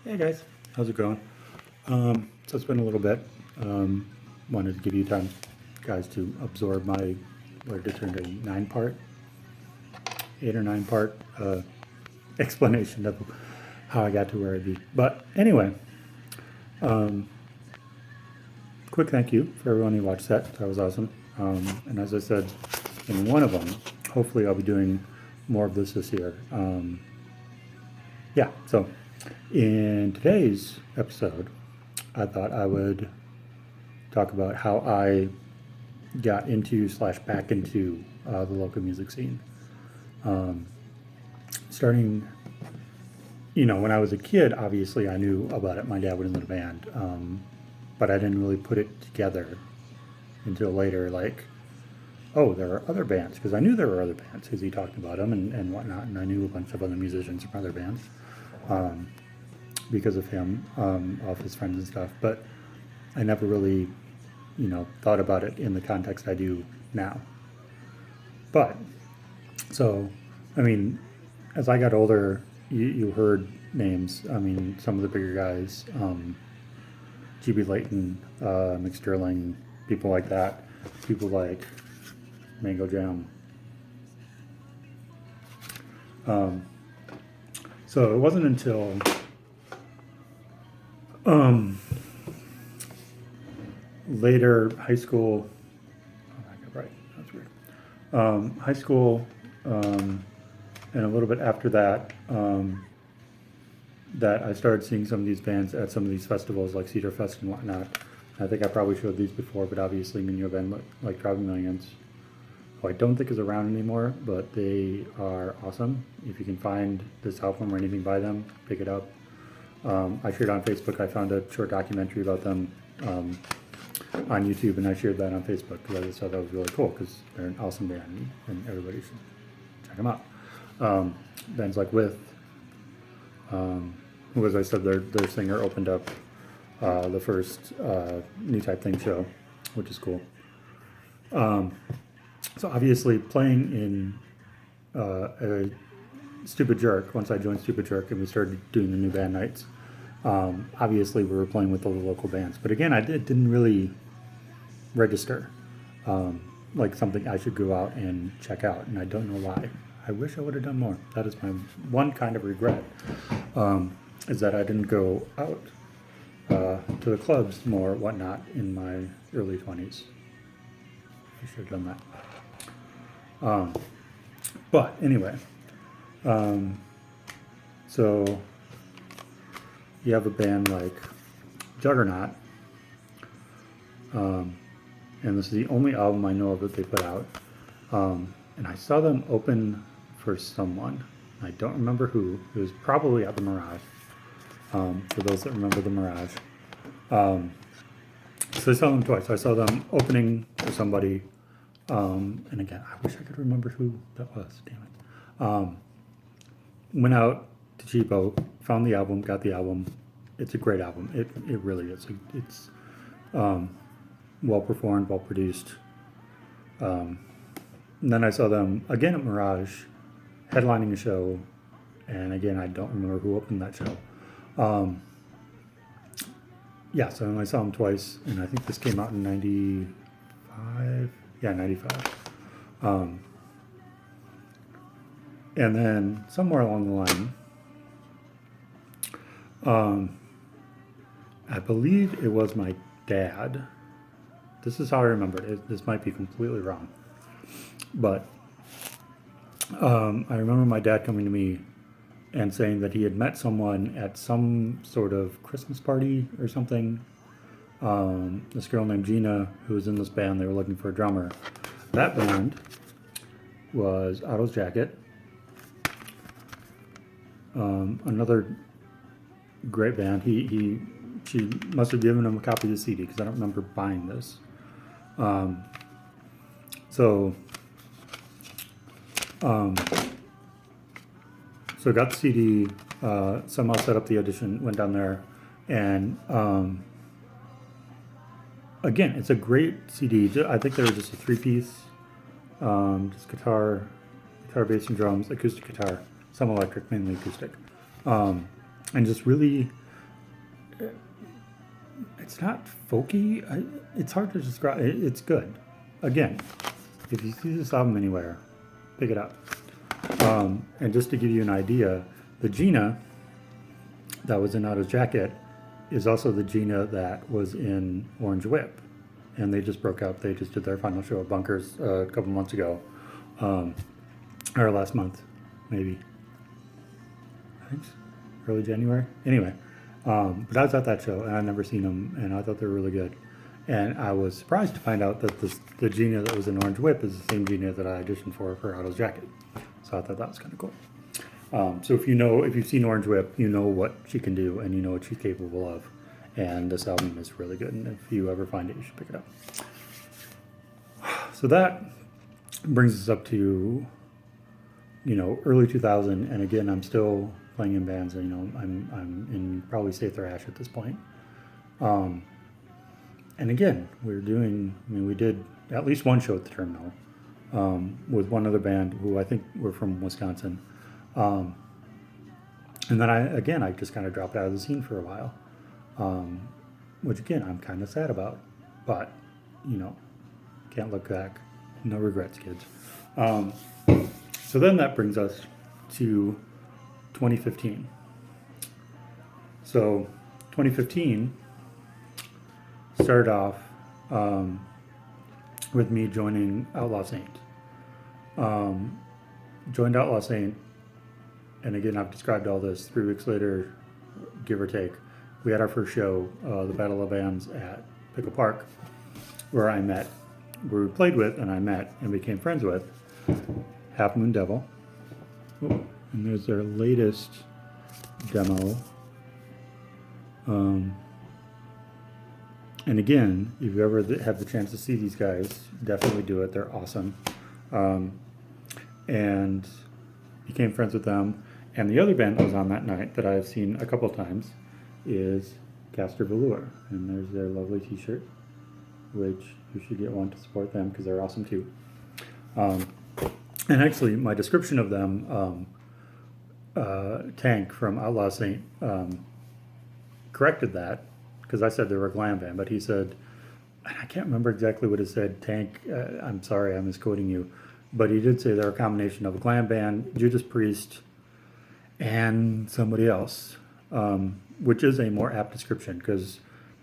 Hey guys, how's it going? So it's been a little bit. Wanted to give you time, guys, to absorb my, what did it turn to, 9 part, 8 or 9 part explanation of how I got to where I be. But anyway, quick thank you for everyone who watched that. That was awesome. And as I said in one of them, hopefully I'll be doing more of this year. Yeah, so in today's episode, I thought I would talk about how I got into slash back into the local music scene. Starting, when I was a kid, obviously I knew about it. My dad was in the band, but I didn't really put it together until later, like, oh, there are other bands, because I knew there were other bands because he talked about them and whatnot, and I knew a bunch of other musicians from other bands because of him, of his friends and stuff, but I never really, thought about it in the context I do now. But, so, I mean, as I got older, you heard names. I mean, some of the bigger guys, GB Layton, McStirling, people like that, people like Mango Jam. So it wasn't until later high school. Oh, I got right. That's weird. High school, and a little bit after that, that I started seeing some of these bands at some of these festivals like Cedar Fest and whatnot. I think I probably showed these before, but obviously many of them like Driving Millions, who I don't think is around anymore, but they are awesome. If you can find this album or anything by them, pick it up. I shared on Facebook. I found a short documentary about them on YouTube, and I shared that on Facebook because I just thought that was really cool because they're an awesome band and everybody should check them out. Bands like With, who, as I said, their singer opened up the first New Type Thing show, which is cool. So obviously playing in a Stupid Jerk, once I joined Stupid Jerk and we started doing the new band nights, obviously we were playing with all the local bands. But again, it didn't really register like something I should go out and check out, and I don't know why. I wish I would have done more. That is my one kind of regret, is that I didn't go out to the clubs more, whatnot, in my early 20s. I should have done that. But anyway, so you have a band like Juggernaut, and this is the only album I know of that they put out. And I saw them open for someone. I don't remember who. It was probably at the Mirage. For those that remember the Mirage. So I saw them twice. I saw them opening for somebody. And again, I wish I could remember who that was. Damn it. Went out to Cheapo, found the album, got the album. It's a great album. It really is. It's well performed, well produced. And then I saw them again at Mirage, headlining a show, and again I don't remember who opened that show. Yeah, so I saw them twice, and I think this came out in '95. Yeah, '95. And then somewhere along the line, I believe it was my dad. This is how I remember it. This might be completely wrong. But I remember my dad coming to me and saying that he had met someone at some sort of Christmas party or something. This girl named Gina, who was in this band, they were looking for a drummer. That band was Otto's Jacket. Another great band. She must have given him a copy of the CD because I don't remember buying this. So got the CD, somehow set up the audition, went down there, and again, it's a great CD. I think they were just a 3-piece, just guitar, bass, and drums, acoustic guitar, some electric, mainly acoustic, and just really it's not folky. It's hard to describe. It's good. Again, if you see this album anywhere, pick it up. And just to give you an idea, the Gina that was in Otto's Jacket is also the Gina that was in Orange Whip. And they just broke up. They just did their final show at Bunkers a couple months ago. Or last month, maybe. I think early January. Anyway, but I was at that show and I'd never seen them, and I thought they were really good. And I was surprised to find out that the Gina that was in Orange Whip is the same Gina that I auditioned for Otto's Jacket. So I thought that was kind of cool. So if you've seen Orange Whip, you know what she can do and you know what she's capable of. And this album is really good. And if you ever find it, you should pick it up. So that brings us up to, early 2000. And again, I'm still playing in bands. And, I'm in probably Save Thrash at this point. And again, we did at least one show at the Terminal with one other band who I think were from Wisconsin. And then I just kind of dropped out of the scene for a while, which again, I'm kind of sad about, but, can't look back. No regrets, kids. So then that brings us to 2015. So 2015 started off with me joining Outlaw Saint. Joined Outlaw Saint, and again, I've described all this. 3 weeks later, give or take, we had our first show, the Battle of Bands at Pickle Park, where we played with, and I met and became friends with Half Moon Devil. Oh, and there's their latest demo. And again, if you ever have the chance to see these guys, definitely do it. They're awesome. And became friends with them. And the other band that was on that night that I've seen a couple times is Castor Velour. And there's their lovely t-shirt, which you should get one to support them because they're awesome too. And actually, my description of them, Tank from Outlaw Saint, corrected that, because I said they were a glam band, but he said, I can't remember exactly what it said, Tank, I'm sorry, I'm misquoting you, but he did say they're a combination of a glam band, Judas Priest, and somebody else, which is a more apt description, because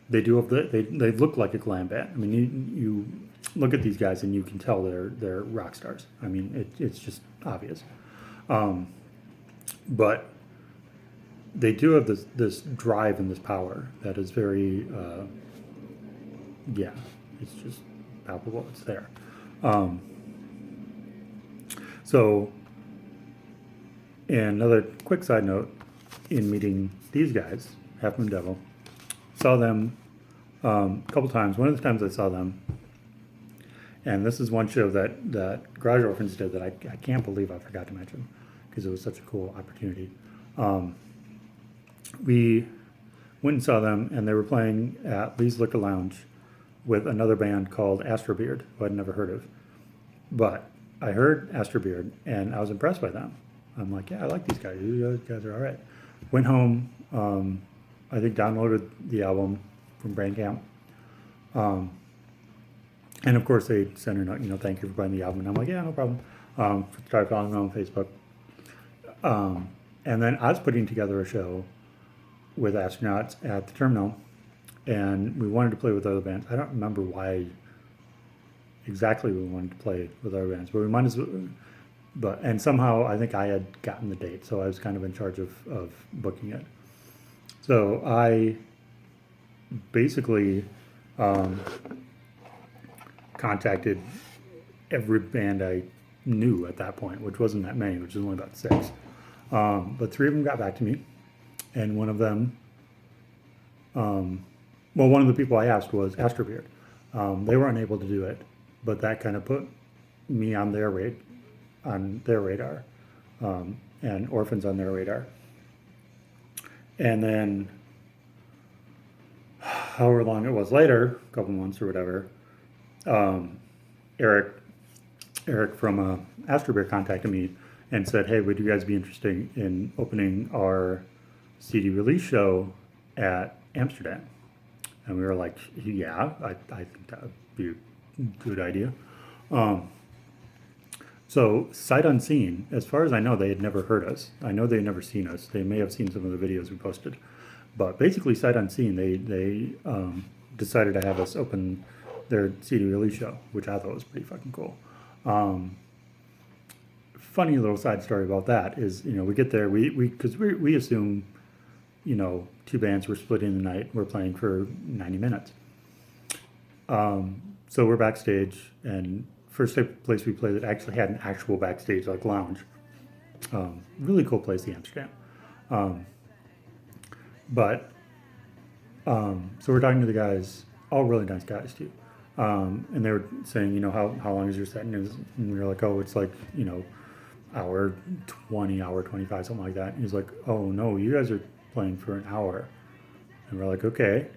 they look like a glam band. I mean, you look at these guys and you can tell they're rock stars. I mean, it's just obvious. But they do have this drive and this power that is very, it's just palpable. It's there. So, and another quick side note, in meeting these guys, Half Moon Devil, saw them a couple times. One of the times I saw them, and this is one show that Garage Orphans did that I can't believe I forgot to mention, because it was such a cool opportunity. We went and saw them, and they were playing at Lee's Liquor Lounge with another band called Astrobeard, who I'd never heard of. But I heard Astrobeard, and I was impressed by them. I'm like, yeah, I like these guys. These guys are all right. Went home, I think downloaded the album from Bandcamp. And of course they sent her a note, thank you for buying the album. And I'm like, yeah, no problem. Started following them on Facebook. And then I was putting together a show with astronauts at the Terminal, and we wanted to play with other bands. I don't remember why exactly we wanted to play with other bands, but we might as well. And somehow I think I had gotten the date, so I was kind of in charge of booking it. So I basically contacted every band I knew at that point, which wasn't that many, which was only about 6. But 3 of them got back to me, and one of them, one of the people I asked was Astrobeard. They were unable to do it, but that kind of put me on their radar, and Orphans on their radar. And then, however long it was later, a couple months or whatever, Eric from Astrobeard contacted me and said, hey, would you guys be interested in opening our CD release show at Amsterdam. And we were like, yeah, I think that would be a good idea. So sight unseen, as far as I know, they had never heard us. I know they had never seen us. They may have seen some of the videos we posted. But basically sight unseen, they decided to have us open their CD release show, which I thought was pretty fucking cool. Funny little side story about that is, we get there, because we assume, two bands were splitting the night, we're playing for 90 minutes. So we're backstage, and first place we played that actually had an actual backstage, like lounge. Really cool place, the Amsterdam. So we're talking to the guys, all really nice guys too. And they were saying, how long is your set? And we were like, oh, it's like, hour 20, hour 25, something like that. And he's like, oh no, you guys are playing for an hour. And we're like, okay.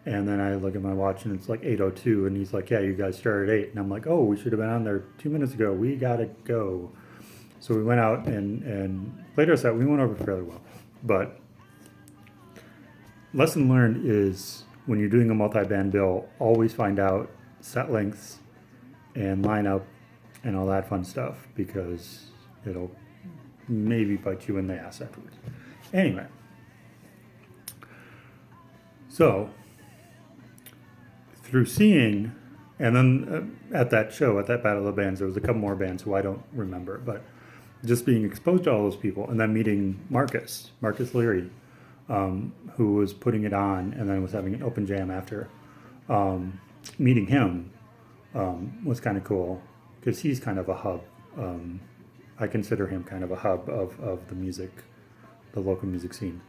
And then I look at my watch and it's like 8:02, and he's like, yeah, you guys started at 8. And I'm like, oh, we should have been on there 2 minutes ago. We gotta go. So we went out and played our set. We went over fairly well. But lesson learned is when you're doing a multi-band bill, always find out set lengths and lineup and all that fun stuff, because it'll maybe bite you in the ass afterwards. Anyway, so through seeing, and then at that show, at that Battle of the Bands, there was a couple more bands who I don't remember, but just being exposed to all those people, and then meeting Marcus Leary, who was putting it on and then was having an open jam after. Meeting him was kind of cool, because he's kind of a hub. I consider him kind of a hub of the music, the local music scene.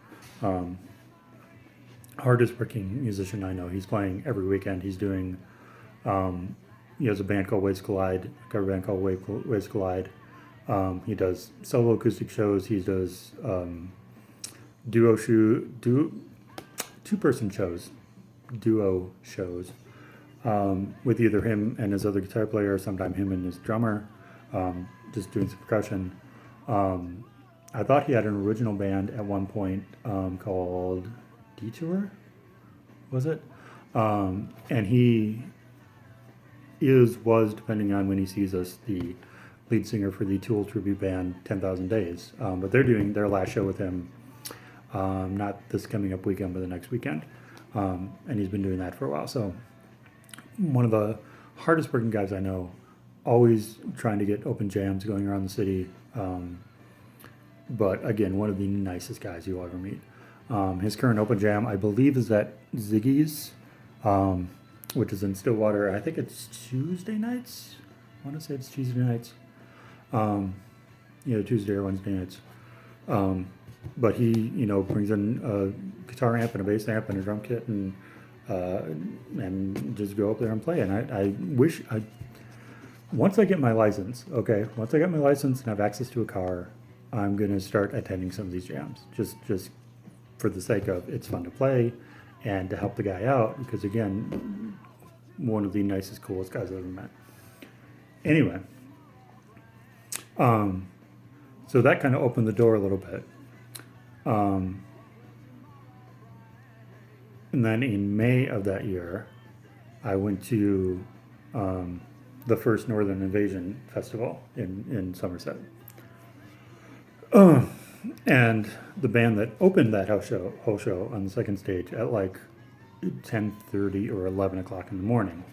Hardest working musician I know. He's playing every weekend. He's doing, he has a band called Waves Collide, a cover band called Waves Collide. He does solo acoustic shows. He does two-person shows, duo shows, with either him and his other guitar player, or sometimes him and his drummer, just doing some percussion. I thought he had an original band at one point called Detour, was it? And he was, depending on when he sees us, the lead singer for the Tool tribute band 10,000 Days. But they're doing their last show with him, not this coming up weekend, but the next weekend. And he's been doing that for a while. So one of the hardest working guys I know, always trying to get open jams going around the city. But again, one of the nicest guys you'll ever meet. His current open jam, I believe, is at Ziggy's, which is in Stillwater. I think it's Tuesday nights. I want to say it's Tuesday nights. Tuesday or Wednesday nights. But he, brings in a guitar amp and a bass amp and a drum kit, and just go up there and play. And I wish once I get my license, once I get my license and have access to a car, I'm going to start attending some of these jams. Just for the sake of it's fun to play and to help the guy out, because again, one of the nicest, coolest guys I've ever met. Anyway, so that kind of opened the door a little bit. And then in May of that year, I went to the first Northern Invasion Festival in Somerset. And the band that opened that whole show on the second stage at like 10:30 or 11 o'clock in the morning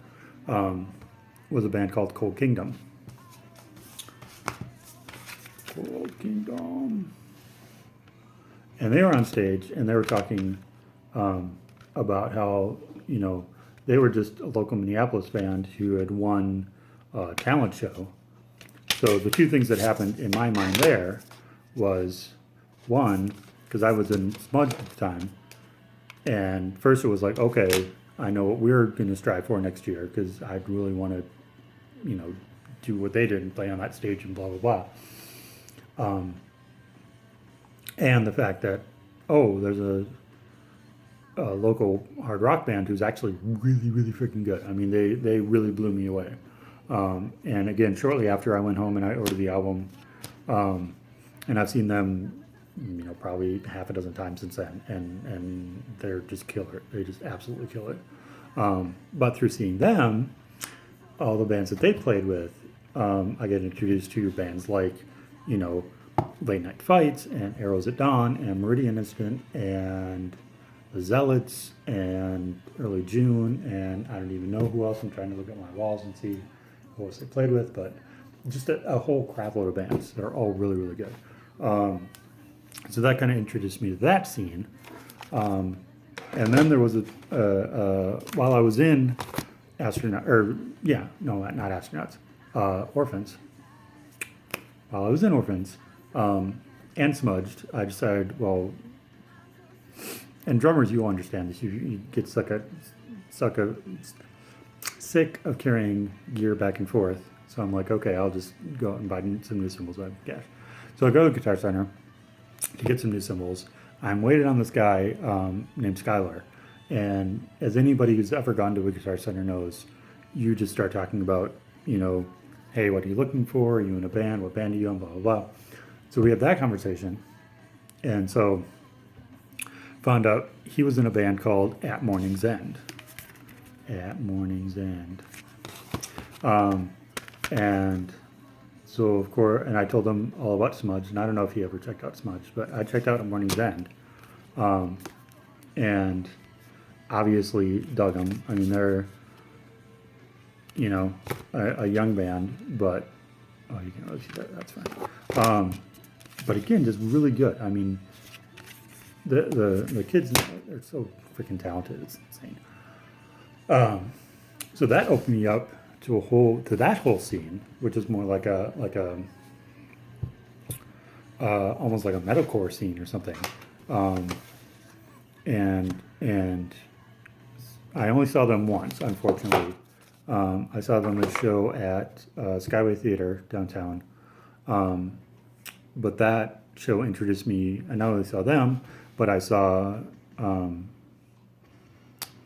was a band called Cold Kingdom. Cold Kingdom. And they were on stage, and they were talking about how, they were just a local Minneapolis band who had won a talent show. So the two things that happened in my mind there was, one, because I was in Smudge at the time, and first it was like, okay, I know what we're going to strive for next year, because I'd really want to, do what they did and play on that stage and blah, blah, blah. And the fact that, there's a local hard rock band who's actually really, really freaking good. I mean, they really blew me away. And again, shortly after I went home and I ordered the album, and I've seen them, probably half a dozen times since then, and they're just killer. They just absolutely kill it. But through seeing them, all the bands that they played with, I get introduced to bands like, you know, Late Night Fights and Arrows at Dawn and Meridian Incident and the Zealots and Early June, and I don't even know who else. I'm trying to look at my walls and see who else they played with, but just a whole crap load of bands. They're all really, really good. So that kind of introduced me to that scene. And then there was while I was in Orphans. While I was in Orphans and Smudged, I decided, well, and drummers, you'll understand this. You get sick of carrying gear back and forth. So I'm like, okay, I'll just go out and buy some new cymbals. I have cash. So I go to the Guitar Center to get some new cymbals. I'm waiting on this guy named Skylar. And as anybody who's ever gone to a Guitar Center knows, you just start talking about, you know, hey, what are you looking for? Are you in a band? What band are you in? Blah, blah, blah. So we had that conversation. And so found out he was in a band called At Morning's End. At Morning's End. And so, of course, and I told him all about Smudge, and I don't know if he ever checked out Smudge, but I checked out At Morning's End. And obviously dug them. I mean, they're, you know, a young band, but, oh, you can't really see that, that's fine. But again, just really good. I mean, the kids, they're so freaking talented, it's insane. So that opened me up to that whole scene, which is more like a almost like a metalcore scene or something. And I only saw them once, unfortunately. I saw them at a show at Skyway Theater downtown. But that show introduced me, I not only saw them, but I saw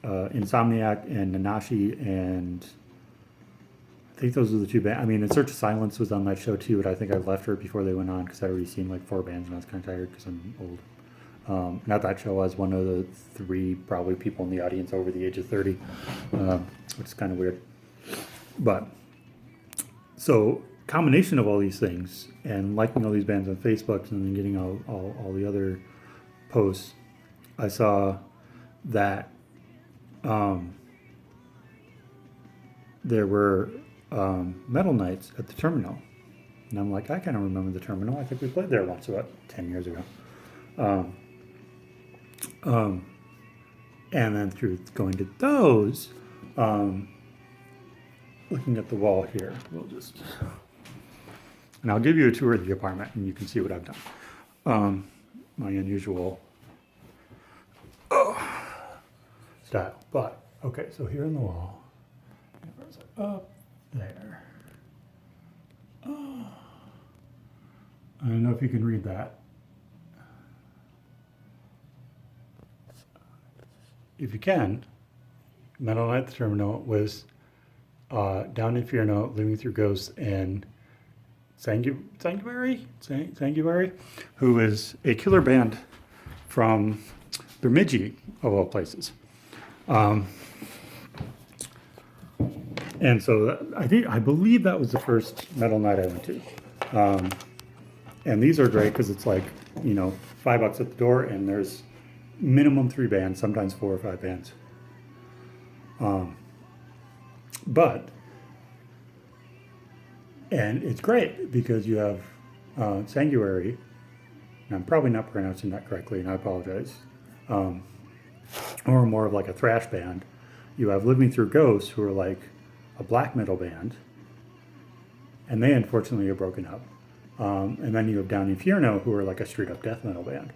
Insomniac and Nanashi, and I think those were the two bands. I mean, In Search of Silence was on that show too, but I think I left her before they went on because I'd already seen like 4 bands and I was kind of tired because I'm old. Not that show, I was one of the 3 probably people in the audience over the age of 30, which is kind of weird. But so combination of all these things and liking all these bands on Facebook and then getting all the other posts, I saw that there were metal nights at the Terminal. And I'm like, I kind of remember the Terminal. I think we played there once about 10 years ago. And then through going to those, looking at the wall here, and I'll give you a tour of the apartment and you can see what I've done. My unusual style. But, okay, so here in the wall, up there. I don't know if you can read that. If you can, Metal Night at the Terminal was Down Inferno, Living Through Ghosts, and Sanguinary, who is a killer band from Bemidji, of all places. And so I believe that was the first metal night I went to. And these are great because it's like, you know, $5 at the door and there's minimum 3 bands, sometimes 4 or 5 bands. And it's great because you have Sanguinary, and I'm probably not pronouncing that correctly, and I apologize, or more of like a thrash band. You have Living Through Ghosts, who are like a black metal band, and they unfortunately are broken up. And then you have Down Inferno, who are like a straight up death metal band.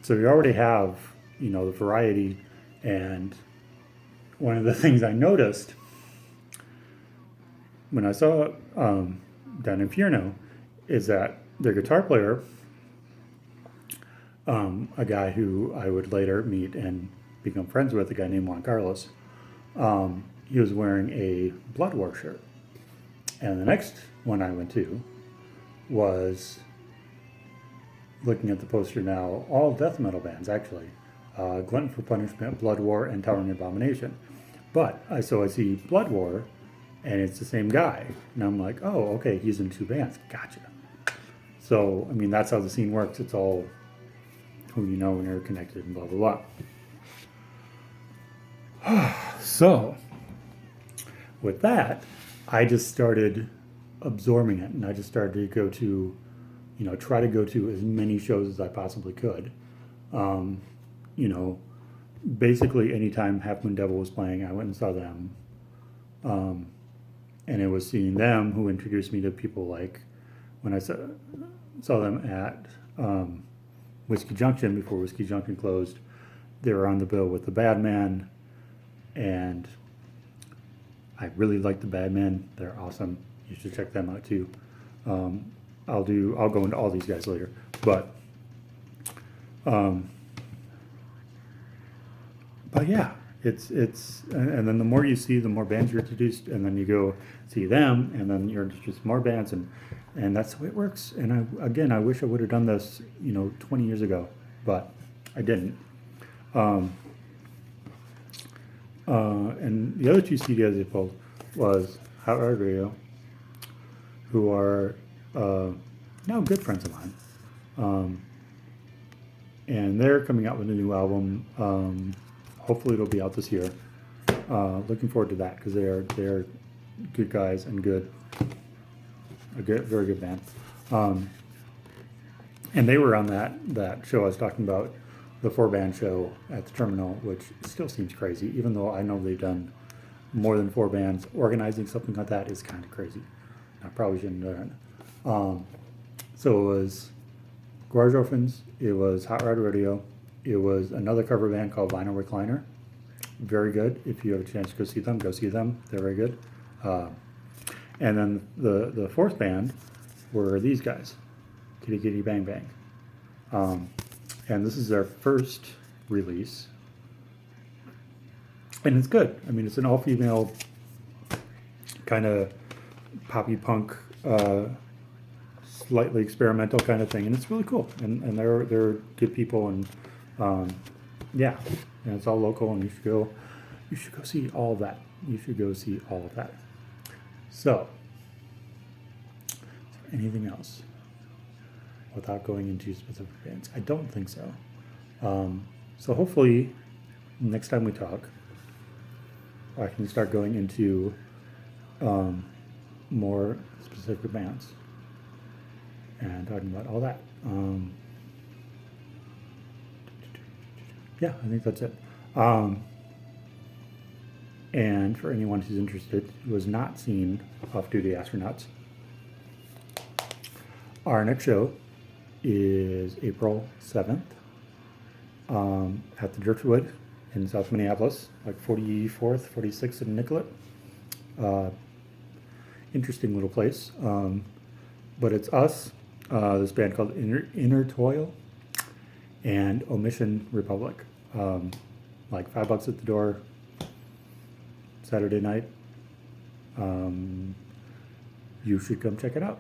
So you already have, you know, the variety. And one of the things I noticed when I saw Down Inferno is that their guitar player, a guy who I would later meet and become friends with, a guy named Juan Carlos, he was wearing a Blood War shirt. And the next one I went to was, looking at the poster now, all death metal bands actually. Glutton for Punishment, Blood War, and Towering Abomination. But so I see Blood War, and it's the same guy, and I'm like, oh, okay, he's in two bands. Gotcha. So I mean, that's how the scene works. It's all who you know and you're connected, and blah blah blah. So with that, I just started absorbing it, and I just started to go to, try to go to as many shows as I possibly could. You know, basically anytime Half Moon Devil was playing, I went and saw them. And it was seeing them who introduced me to people like when I saw them at Whiskey Junction before Whiskey Junction closed. They were on the bill with the Bad Man, and I really like the Bad Men. They're awesome. You should check them out too. I'll go into all these guys later, but yeah, it's and then the more you see, the more bands you're introduced, and then you go see them, and then you're introduced to more bands, and that's the way it works. And I wish I would have done this 20 years ago, but I didn't. And the other two CDs they pulled was Hot Rod Radio, who are now good friends of mine, and they're coming out with a new album. Hopefully it'll be out this year. Looking forward to that because they're good guys and very good band. And they were on that show I was talking about, the 4-band show at the Terminal, which still seems crazy, even though I know they've done more than 4 bands. Organizing something like that is kind of crazy. I probably shouldn't have done it. So it was Garage Orphans, it was Hot Rod Radio, it was another cover band called Vinyl Recliner. Very good. If you have a chance to go see them, go see them. They're very good. And then the 4th band were these guys, Kitty Kitty Bang Bang. And this is their first release. And it's good. I mean, it's an all-female kind of poppy punk, slightly experimental kind of thing, and it's really cool. And they're good people, and yeah, and it's all local, and you should go see all of that. You should go see all of that. So, is there anything else without going into specific bands? I don't think so. So hopefully next time we talk, I can start going into more specific bands and talking about all that. Yeah, I think that's it. And for anyone who's interested, who has not seen Off-Duty Astronauts, our next show is April 7th at the Driftwood in South Minneapolis, like 44th, 46th and Nicollet. Interesting little place. But it's us, this band called Inner Toil, and Omission Republic. Like $5 at the door, Saturday night. You should come check it out.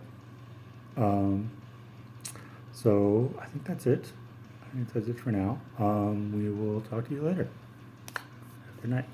So I think that's it. I think that's it for now. We will talk to you later. Good night.